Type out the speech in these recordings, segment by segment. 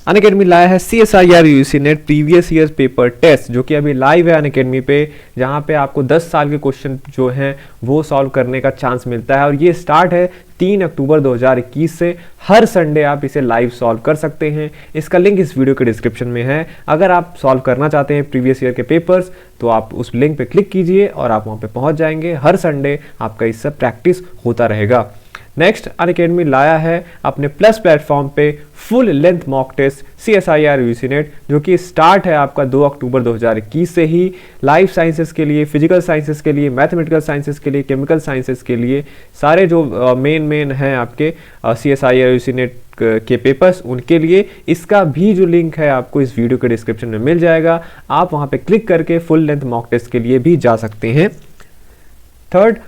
Unacademy लाया है CSIR UGC NET previous year paper test, जो कि अभी लाइव है अनअकैडमी पे, जहां पे आपको 10 साल के क्वेश्चन जो हैं वो सॉल्व करने का चांस मिलता है। और ये स्टार्ट है 3 अक्टूबर 2021 से। हर संडे आप इसे लाइव सॉल्व कर सकते हैं। इसका लिंक इस वीडियो के डिस्क्रिप्शन में है। अगर आप सॉल्व करना चाहते हैं प्रीवियस ईयर के पेपर्स तो आप उस लिंक पे क्लिक कीजिए और आप वहाँ पे पहुँच जाएंगे। हर संडे आपका इससे प्रैक्टिस होता रहेगा। नेक्स्ट अनअकैडमी लाया है अपने प्लस प्लेटफॉर्म पे full length mock test CSIR UGC NET, जो कि स्टार्ट है आपका 2 अक्टूबर 2021 से ही। लाइफ साइंसेस के लिए, फिजिकल साइंसेस के लिए, मैथमेटिकल साइंसेस के लिए, केमिकल साइंसेस के लिए, सारे जो मेन हैं आपके CSIR UGC नेट के पेपर्स, उनके लिए इसका भी जो लिंक है आपको इस वीडियो के डिस्क्रिप्शन में मिल जाएगा। आप वहाँ पे क्लिक करके फुल लेंथ मॉक टेस्ट के लिए भी जा सकते हैं। थर्ड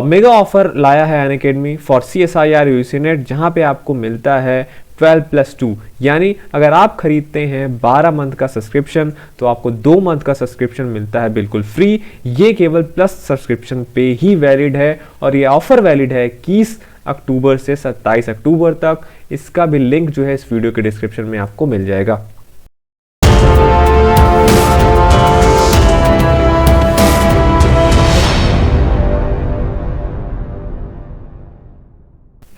मेगा ऑफर लाया है Unacademy for CSIR UGC net, जहां पे आपको मिलता है 12+2, यानी अगर आप खरीदते हैं 12 मंथ का सब्सक्रिप्शन तो आपको 2 मंथ का सब्सक्रिप्शन मिलता है बिल्कुल फ्री। ये केवल प्लस सब्सक्रिप्शन पे ही वैलिड है और ये ऑफर वैलिड है 21 अक्टूबर से 27 अक्टूबर तक। इसका भी लिंक जो है इस वीडियो के डिस्क्रिप्शन में आपको मिल जाएगा।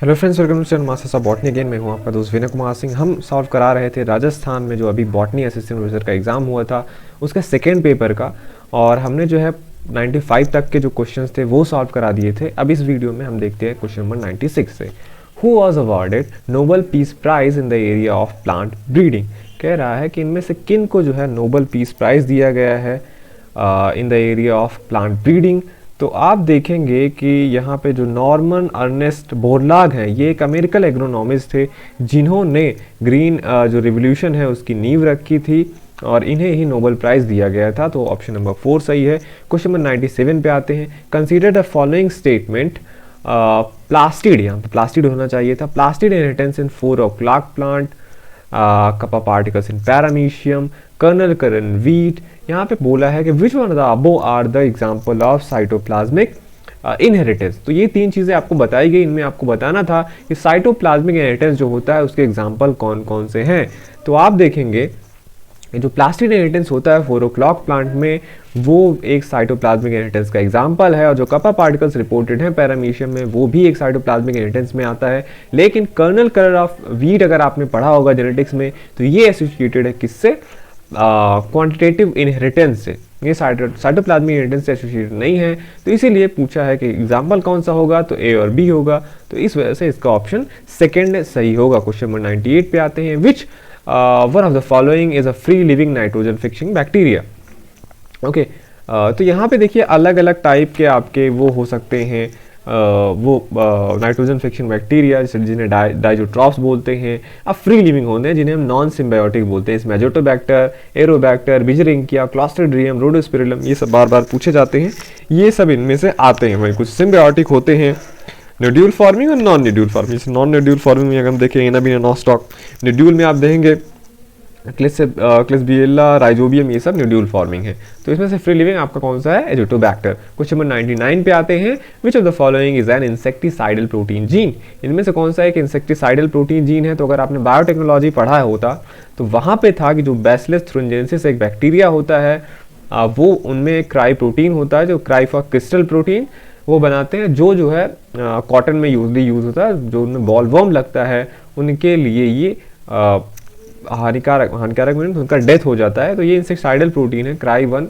Hello friends, welcome to channel masters of botany. Again मैं हूं आपका दोस्त विनय कुमार सिंह। हम सॉल्व करा रहे थे राजस्थान में जो अभी बॉटनी असिस्टेंट प्रोफेसर का एग्जाम हुआ था उसका सेकेंड पेपर का, और हमने जो है 95 तक के जो क्वेश्चंस थे वो सॉल्व करा दिए थे। अब इस वीडियो में हम देखते हैं क्वेश्चन नंबर 96 से। Who was awarded Nobel peace prize in the area of plant breeding. कह रहा है कि इनमें से किन को जो है नोबेल पीस प्राइज दिया गया है इन the area of plant breeding. तो आप देखेंगे कि यहाँ पे जो नॉर्मन अर्नेस्ट बोरलाग हैं, ये एक अमेरिकन एग्रोनॉमिस्ट थे जिन्होंने ग्रीन जो रिवोल्यूशन है उसकी नींव रखी थी, और इन्हें ही नोबेल प्राइज़ दिया गया था। तो ऑप्शन नंबर 4 सही है। क्वेश्चन नंबर 97 पे आते हैं। Consider the following statement plastid, यहाँ पे प्लास्टिड होना चाहिए था। Plastid inheritance in 4 o'clock plant, kappa particles in Paramecium, kernel colour in. Wheat पे बोला है कि which one of the above are the example of cytoplasmic inheritance. तो ये 3 चीज़ें आपको बताई गई। इनमें आपको बताना था कि साइटोप्लाज्मिक इनहेरिटेंस जो होता है उसके एग्जाम्पल कौन कौन से हैं। तो आप देखेंगे जो प्लास्टिड इनहेरिटेंस होता है 4 o'clock प्लांट में, वो एक साइटोप्लाज्मिक इनहेरिटेंस का एग्जाम्पल है। और जो कपा पार्टिकल्स रिपोर्टेड हैं पैरामीशियम में, वो भी एक साइटोप्लाज्मिक इनहेरिटेंस में आता है। लेकिन कर्नल कलर ऑफ वीट अगर आपने पढ़ा होगा जेनेटिक्स में, तो ये एसोसिएटेड है किससे? क्वांटिटेटिव इनहेरिटेंस से। ये साइटोप्लाज्मिक इनहेरिटेंस से एसोसिएटेड नहीं है, तो इसीलिए पूछा है कि एग्जाम्पल कौन सा होगा, तो ए और बी होगा। तो इस वजह से इसका ऑप्शन सेकेंड सही होगा। क्वेश्चन नंबर 98 पे आते हैं। विच one of the following is a free living nitrogen fixing bacteria. Okay, तो यहाँ पे देखिए अलग अलग टाइप के आपके वो हो सकते हैं वो नाइट्रोजन फिक्शन बैक्टीरिया, जिन्हें डाइजोट्रॉप्स बोलते हैं। अब फ्री लिविंग होते हैं जिन्हें हम नॉन सिम्बायोटिक बोलते हैं। मेजोटोबैक्टर, एरोबैक्टर, बिजरिंकिया, क्लॉस्ट्रिडियम, रोडोस्पिरिलम, ये सब बार बार पूछे जाते हैं। ये सब इनमें से आते हैं। वहीं कुछ सिम्बायोटिक होते हैं, न्यूड्यूल फॉर्मिंग और नॉन न्यूड्यूल फॉर्मिंग। नॉन न्यूड्यूल फॉर्मिंग में अगर हम देखें इनाबिनोस्टॉक, न्यूड्यूल में आप देखेंगे क्लिस्बिएला, राइजोबियम, ये सब न्यूड्यूल फॉर्मिंग है। तो इसमें से फ्री लिविंग आपका कौन सा है? एजोटोबैक्टर। क्वेश्चन नंबर 99 पे आते हैं। Which of the following is an insecticidal protein gene. इनमें से कौन सा एक इंसेक्टिसाइडल प्रोटीन जीन है? तो अगर आपने बायोटेक्नोलॉजी पढ़ा होता तो वहाँ पे था कि जो बैसिलस थ्रुंजेंसिस एक बैक्टीरिया होता है, वो उनमें क्राई प्रोटीन होता है, जो क्राई फॉर क्रिस्टल प्रोटीन वो बनाते हैं, जो है कॉटन में यूज होता है। जो उनमें बॉल वर्म लगता है उनके लिए ये हानिकारक मीन्स उनका डेथ हो जाता है। तो ये इंसेक्टिसाइडल प्रोटीन है, क्राई 1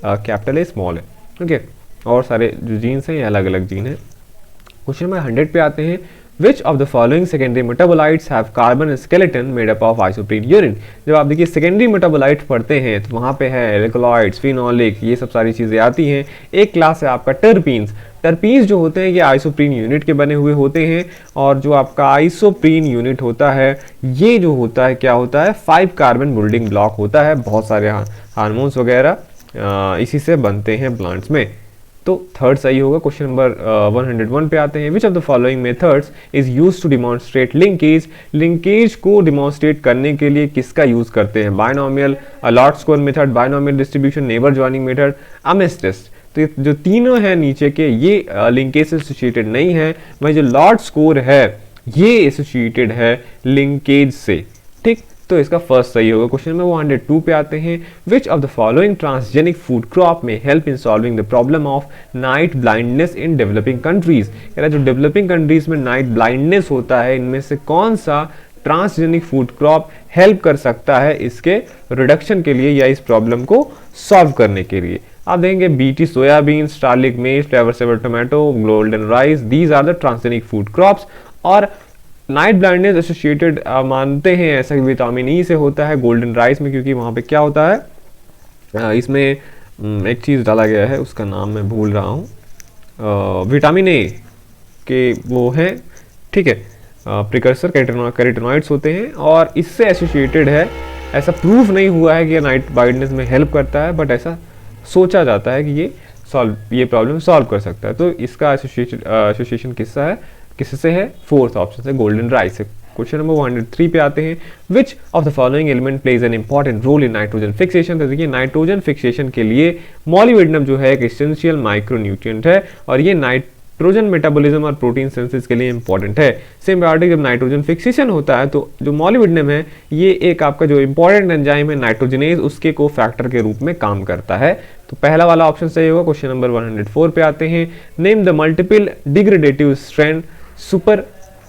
कैपिटल ए स्मॉल है। ओके, और सारे जो जीन्स हैं ये अलग अलग जीन है। क्वेश्चन नंबर 100 पे आते हैं। Which of the following secondary metabolites have carbon skeleton made up of isoprene urine. जब आप देखिए सेकेंडरी मेटाबोलाइट पढ़ते हैं तो वहाँ पे है एल्कलॉइड्स, फिनोलिक, ये सब सारी चीज़ें आती हैं। एक क्लास है आपका टर्पीन्स। टर्पीन्स जो होते हैं ये आइसोप्रीन यूनिट के बने हुए होते हैं। और जो आपका आइसोप्रीन यूनिट होता है ये जो होता है क्या होता है? 5 कार्बन बिल्डिंग ब्लॉक होता है। बहुत सारे हार्मोन्स वगैरह इसी से बनते हैं प्लांट्स में। तो थर्ड सही होगा। क्वेश्चन नंबर 101 पे आते हैं। Which of the following methods is use to demonstrate linkage. Linkage को डिमॉन्स्ट्रेट करने के लिए किसका यूज करते हैं? Binomial, lot square method, binomial distribution, neighbour joining method, Ames test. तो जो तीनों हैं नीचे के ये लिंकेज से एसोसिएटेड नहीं है। वही जो लॉट स्कोर है ये एसोसिएटेड है लिंकेज से। ठीक, तो इसका फर्स्ट सही होगा। क्वेश्चन नंबर 102 पे आते हैं, which of the following transgenic food crop में help in solving the problem of night blindness in developing countries. कह रहा है जो डेवलपिंग कंट्रीज में नाइट ब्लाइंडनेस होता है, इनमें से कौन सा ट्रांसजेनिक फूड क्रॉप हेल्प कर सकता है इसके रिडक्शन के लिए या इस प्रॉब्लम को सॉल्व करने के लिए। आप देखेंगे BT soybean, StarLink maize, Flavr Savr tomato, golden rice, these are the transgenic food crops. और नाइट ब्लाइंडनेस एसोसिएटेड मानते हैं ऐसा विटामिन ई से होता है गोल्डन राइस में, क्योंकि वहाँ पे क्या होता है, इसमें एक चीज़ डाला गया है, उसका नाम मैं भूल रहा हूँ, विटामिन ए के वो हैं, ठीक है, प्रिकर्सर कैरोटीनॉइड्स होते हैं और इससे एसोसिएटेड है। ऐसा प्रूफ नहीं हुआ है कि नाइट ब्लाइंडनेस में हेल्प करता है, बट ऐसा सोचा जाता है कि ये प्रॉब्लम सॉल्व कर सकता है। तो इसका एसोसिएशन किससे है, फोर्थ ऑप्शन से गोल्डन राइस से। क्वेश्चन नंबर 103 पे आते हैं, which of the following element plays an important role in nitrogen fixation. तो देखिए नाइट्रोजन फिक्सेशन के लिए मॉलिब्डेनम जो है एक एसेंशियल माइक्रोन्यूट्रिएंट है और ये नाइट्रोजन मेटाबॉलिज्म और प्रोटीन सिंथेसिस के लिए इंपॉर्टेंट है। सिम्बायोटिक जब नाइट्रोजन फिक्सेशन होता है तो जो मॉलिब्डेनम है ये एक आपका जो इंपॉर्टेंट एंजाइम है नाइट्रोजनेज, उसके को फैक्टर के रूप में काम करता है। तो पहला वाला ऑप्शन सही होगा। क्वेश्चन नंबर 104 पे आते हैं, name the multiple degradative strand super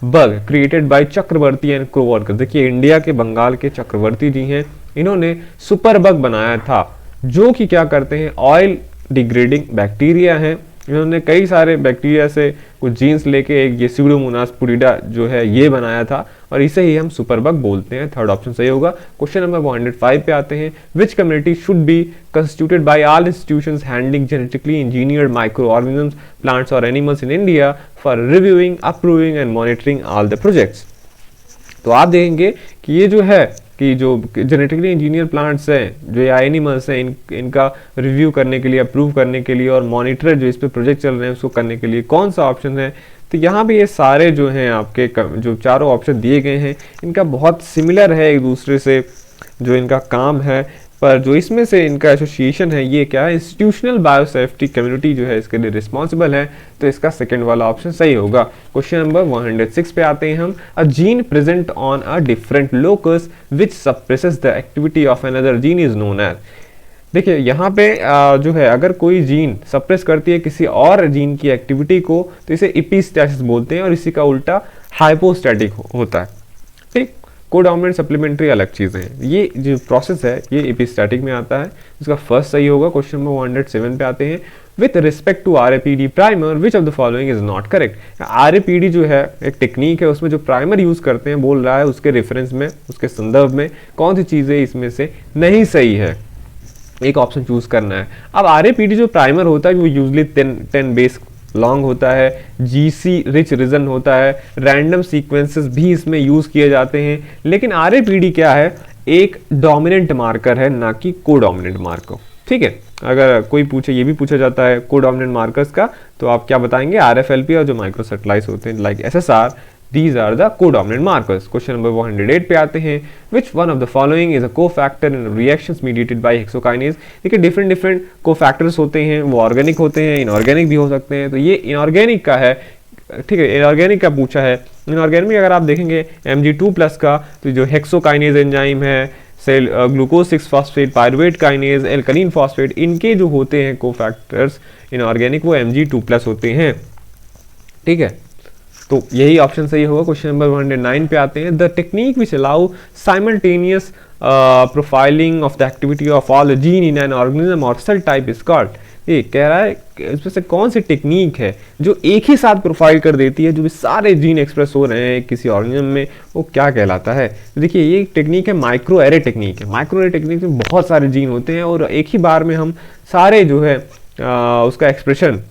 bug created by Chakrabarty and coworker. देखिए इंडिया के बंगाल के चक्रवर्ती जी हैं, इन्होंने सुपर बग बनाया था जो कि क्या करते हैं, ऑयल डिग्रेडिंग बैक्टीरिया हैं। इन्होंने कई सारे बैक्टीरिया से कुछ जीन्स लेके एक ये स्यूडोमोनास पुरिडा जो है ये बनाया था और इसे ही हम सुपर बग बोलते हैं। थर्ड ऑप्शन सही होगा। क्वेश्चन नंबर 105 पे आते हैं, which community should be constituted by all institutions handling genetically engineered microorganisms, plants और animals in India for reviewing, approving and monitoring all the projects. तो आप देखेंगे कि ये जो है कि जो जेनेटिकली इंजीनियर प्लांट्स हैं जो या एनिमल्स हैं, इनका रिव्यू करने के लिए, अप्रूव करने के लिए और मॉनिटर जो इस पे प्रोजेक्ट चल रहे हैं उसको करने के लिए कौन सा ऑप्शन है। तो यहाँ पे ये सारे जो हैं आपके जो चारों ऑप्शन दिए गए हैं इनका बहुत सिमिलर है एक दूसरे से जो इनका काम है, पर जो इसमें से इनका एसोसिएशन है ये क्या है, इंस्टीट्यूशनल बायोसेफ्टी कम्युनिटी जो है इसके लिए रिस्पॉन्सिबल है। तो इसका सेकंड वाला ऑप्शन सही होगा। क्वेश्चन नंबर 106 पे आते हैं हम, a gene present on a different locus which suppresses the activity of another gene is known as. देखिए यहाँ पे जो है अगर कोई जीन सप्रेस करती है किसी और जीन की एक्टिविटी को तो इसे एपिस्टैसिस बोलते हैं और इसी का उल्टा हाइपोस्टैटिक होता है। ठीक, कोडॉमिनेंट सप्लीमेंट्री अलग चीज़ें हैं। ये जो प्रोसेस है ये एपिस्टैटिक में आता है। इसका फर्स्ट सही होगा। क्वेश्चन नंबर 107 पे आते हैं, with respect to RAPD primer which of the following is not correct. RAPD जो है एक टेक्निक है, उसमें जो प्राइमर यूज करते हैं, बोल रहा है उसके रेफरेंस में, उसके संदर्भ में कौन सी चीज़ें इसमें से नहीं सही है, एक ऑप्शन चूज करना है। अब आरएपीडी जो प्राइमर होता है वो यूजली 10 बेस लॉन्ग होता है, जीसी रिच रीजन होता है, रैंडम सीक्वेंसेस भी इसमें यूज किए जाते हैं। लेकिन आरएपीडी क्या है, एक डोमिनेंट मार्कर है, ना कि कोडोमिनेंट मार्कर। ठीक है, अगर कोई पूछे, ये भी पूछा जाता है कोडोमिनेंट मार्कर्स का, तो आप क्या बताएंगे, आरएफएलपी और जो माइक्रोसेटेलाइट्स होते हैं like SSR, these are the codominant markers। Question number 108 पे आते हैं, which one of the following is a cofactor in reactions mediated by hexokinase। देखिए डिफरेंट कोफैक्टर्स होते हैं, वो ऑर्गेनिक होते हैं, इनऑर्गेनिक भी हो सकते हैं। तो ये इनऑर्गेनिक का है, ठीक है, इनऑर्गेनिक का पूछा है। इनऑर्गेनिक में अगर आप देखेंगे Mg2+ का, तो जो हेक्सोकाइनेज एंजाइम है, cell glucose 6 phosphate, pyruvate kinase, alkaline phosphate, इनके जो होते हैं कोफैक्टर्स इनऑर्गेनिक वो Mg2+ होते हैं। ठीक है, तो यही ऑप्शन सही होगा। क्वेश्चन नंबर 109 पे आते हैं, the technique which allow simultaneous profiling of the activity of all the gene in an organism और सेल टाइप इज कॉल्ड। ये कह रहा है इसमें से कौन सी टेक्निक है जो एक ही साथ प्रोफाइल कर देती है जो भी सारे जीन एक्सप्रेस हो रहे हैं किसी ऑर्गेनिज्म में, वो क्या कहलाता है। देखिए ये टेक्निक है माइक्रो एरे टेक्निक है। माइक्रो एरे टेक्निक में बहुत सारे जीन होते हैं और एक ही बार में हम सारे जो है उसका एक्सप्रेशन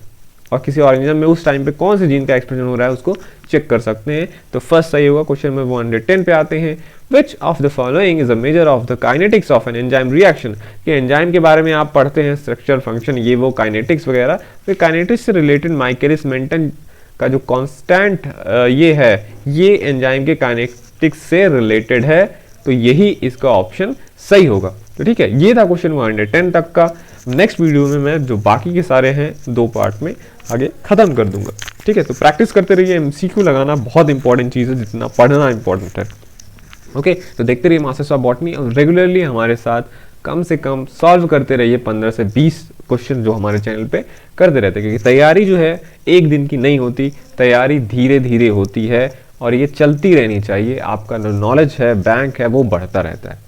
और किसी ऑर्गेनिज्म में उस टाइम पे कौन से जीन का एक्सप्रेशन हो रहा है उसको चेक कर सकते हैं। तो फर्स्ट सही होगा। क्वेश्चन नंबर 110 पे आते हैं, which of the following is a measure of the kinetics of an enzyme reaction. कि एंजाइम के बारे में आप पढ़ते हैं, स्ट्रक्चर, फंक्शन, ये वो काइनेटिक्स वगैरह, तो काइनेटिक्स से रिलेटेड माइकेलिस मेंटन का जो कांस्टेंट ये है, ये एंजाइम के काइनेटिक्स से रिलेटेड है, तो यही इसका ऑप्शन सही होगा। तो ठीक है, ये था क्वेश्चन 110 तक का। नेक्स्ट वीडियो में मैं जो बाकी के सारे हैं 2 पार्ट में आगे खत्म कर दूंगा। ठीक है, तो प्रैक्टिस करते रहिए। एमसीक्यू लगाना बहुत इंपॉर्टेंट चीज़ है, जितना पढ़ना इंपॉर्टेंट है। ओके, तो देखते रहिए मास्टर्स ऑफ बॉटनी और रेगुलरली हमारे साथ कम से कम सॉल्व करते रहिए 15 से 20 क्वेश्चन जो हमारे चैनल पे करते रहते हैं, क्योंकि तैयारी जो है एक दिन की नहीं होती, तैयारी धीरे धीरे होती है और ये चलती रहनी चाहिए। आपका नॉलेज है, बैंक है, वो बढ़ता रहता है।